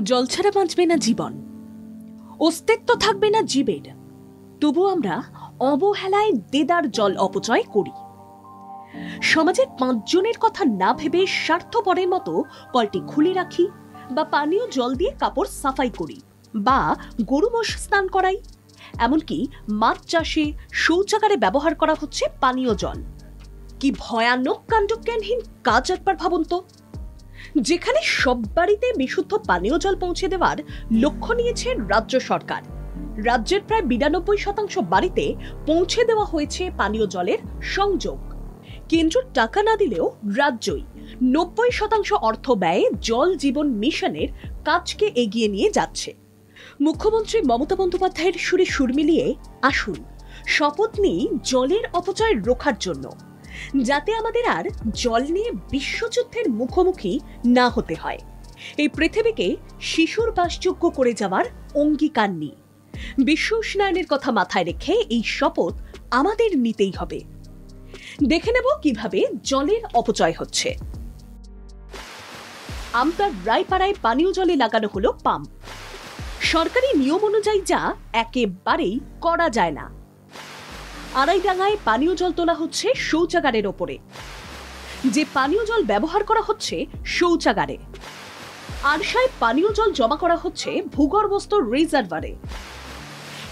জল ছাড়া বাঁচবে না জীবন, অস্তিত্ব থাকবে না জীবের। তবু আমরা অবহেলায় দেদার জল অপচয় করি। সমাজের 5 জনের কথা না ভেবে স্বার্থপরের মতো কলটি খুলে রাখি, বা পানীয় জল দিয়ে কাপড় সাফাই করি, বা গরু মোষ স্নান করাই। এমনকি মাছ চাষে শৌচাগারে ব্যবহার করা হচ্ছে পানীয় জল। কি ভয়ানক কাণ্ডজ্ঞানহীন কাজ একবার ভাবুন তো। যেখানে সব বাড়িতে বিশুদ্ধ পানীয় জল পৌঁছে দেওয়ার লক্ষ্য নিয়েছে রাজ্য সরকার, রাজ্যের প্রায় 92% বাড়িতে পৌঁছে দেওয়া হয়েছে পানীয় জলের সংযোগ। কেন্দ্র টাকা না দিলেও রাজ্যই 90% অর্থ ব্যয়ে জল জীবন মিশনের কাজকে এগিয়ে নিয়ে যাচ্ছে। মুখ্যমন্ত্রী মমতা বন্দ্যোপাধ্যায়ের সুরে সুর মিলিয়ে আসুন শপথ নিই জলের অপচয় রোখার জন্য, যাতে আমাদের আর জল নিয়ে বিশ্বযুদ্ধের মুখোমুখি না হতে হয়। এই পৃথিবীকে শিশুর বাসযোগ্য করে যাওয়ার অঙ্গীকার নিই। বিশ্ব উষ্ণায়নের কথা মাথায় রেখে এই শপথ আমাদের নিতেই হবে। দেখে নেব কিভাবে জলের অপচয় হচ্ছে। আমতার রায়পাড়ায় পানীয় জলে লাগানো হলো পাম্প। সরকারি নিয়ম অনুযায়ী যা একেবারেই করা যায় না। আড়াইডাঙ্গায় পানীয় জল তোলা হচ্ছে শৌচাগারের ওপরে। যে পানীয় জল ব্যবহার করা হচ্ছে শৌচাগারে, আরশায় পানীয় জল জমা করা হচ্ছে ভূগর্ভস্থ রিজার্ভারে।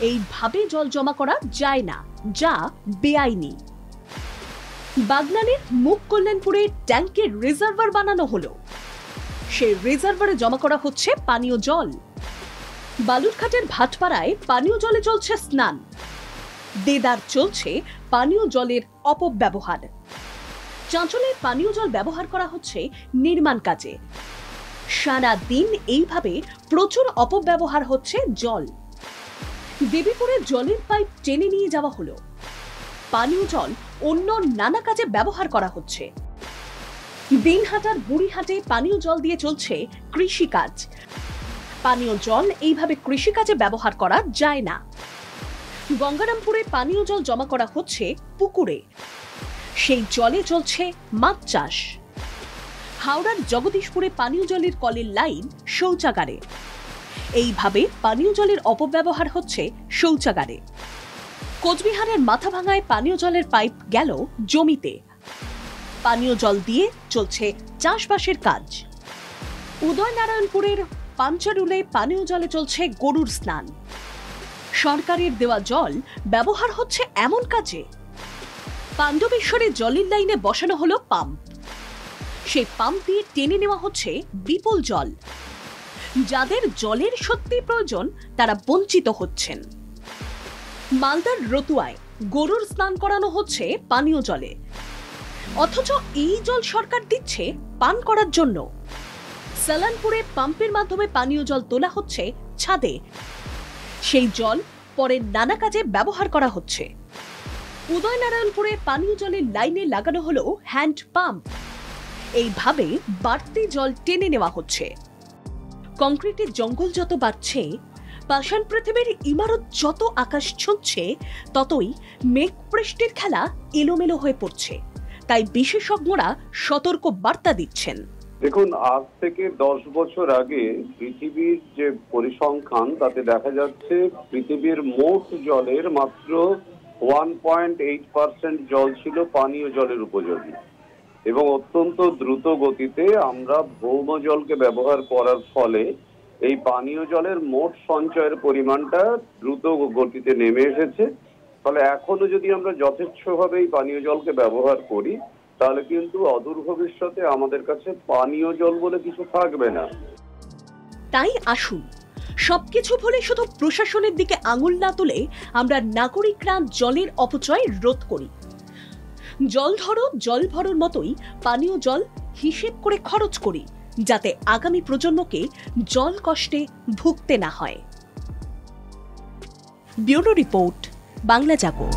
এইভাবে জল জমা করা যায় না, যা বেআইনি। বাগনানের মুখ কল্যাণপুরে ট্যাঙ্কের রিজার্ভার বানানো হলো, সেই রিজার্ভারে জমা করা হচ্ছে পানীয় জল। বালুরঘাটের ভাটপাড়ায় পানীয় জলে চলছে স্নান। দেদার চলছে পানীয় জলের অপব্যবহার। চাঁচলের পানীয় জল ব্যবহার করা হচ্ছে নির্মাণ কাজে। সারা দিন এইভাবে প্রচুর অপব্যবহার হচ্ছে জল। দেবীপুরে জলের পাইপ টেনে নিয়ে যাওয়া হলো। পানীয় জল অন্য নানা কাজে ব্যবহার করা হচ্ছে। দিনহাটার বুড়িহাটে পানীয় জল দিয়ে চলছে কৃষিকাজ। পানীয় জল এইভাবে কৃষিকাজে ব্যবহার করা যায় না। গঙ্গারামপুরে পানীয় জল জমা করা হচ্ছে পুকুরে, সেই জলে চলছে মাছ চাষ। হাওড়ার জগদীশপুরে পানীয় জলের কলের লাইন শৌচাগারে। এইভাবে পানীয় জলের অপব্যবহার হচ্ছে শৌচাগারে। কোচবিহারের মাথাভাঙায় পানীয় জলের পাইপ গেল জমিতে। পানীয় জল দিয়ে চলছে চাষবাসের কাজ। উদয়নারায়ণপুরের পাঞ্চারুলে পানীয় জলে চলছে গরুর স্নান। সরকারের দেওয়া জল ব্যবহার হচ্ছে এমন কাজে। পাণ্ডবেশ্বরে জলের লাইনে বসানো হলো পাম্প। সেই পাম্প দিয়ে টেনে নেওয়া হচ্ছে বিপুল জল। যাদের জলের সত্যি প্রয়োজন তারা বঞ্চিত হচ্ছেন। মালদার রতুয়ায় গরুর স্নান করানো হচ্ছে পানীয় জলে, অথচ এই জল সরকার দিচ্ছে পান করার জন্য। সালানপুরে পাম্পের মাধ্যমে পানীয় জল তোলা হচ্ছে ছাদে, সেই জল পরে নানা কাজে ব্যবহার করা হচ্ছে। উদয়নারায়ণপুরে পানীয় জলের লাইনে লাগানো হলো হ্যান্ড পাম্প। এইভাবে বাড়তি জল টেনে নেওয়া হচ্ছে। কংক্রিটের জঙ্গল যত বাড়ছে, পাষাণ পৃথিবীর ইমারত যত আকাশ ছুঁচ্ছে, ততই মেঘ বৃষ্টির খেলা এলোমেলো হয়ে পড়ছে। তাই বিশেষজ্ঞরা সতর্ক বার্তা দিচ্ছেন। দেখুন, আজ থেকে 10 বছর আগে পৃথিবীর যে পরিসংখ্যান তাতে দেখা যাচ্ছে পৃথিবীর মোট জলের মাত্র 1.8% জল ছিল পানীয় জলের উপযোগী, এবং অত্যন্ত দ্রুত গতিতে আমরা ভৌম জলকে ব্যবহার করার ফলে এই পানীয় জলের মোট সঞ্চয়ের পরিমাণটা দ্রুত গতিতে নেমে এসেছে। ফলে এখনো যদি আমরা যথেচ্ছভাবে এই পানীয় জলকে ব্যবহার করি, তাহলে কিন্তু অদূর ভবিষ্যতে আমাদের কাছে পানীয় জল বলে কিছু থাকবে না। তাই আসুন সবকিছু ভুলে শুধু প্রশাসনের দিকে আঙুল না তুলে আমরা নাগরিকরা জলের অপচয় রোধ করি। জল ধরো জল ভরোর মতোই পানীয় জল হিসেব করে খরচ করি, যাতে আগামী প্রজন্মকে জল কষ্টে ভুগতে না হয়। ব্যুরো রিপোর্ট, বাংলা জাগো।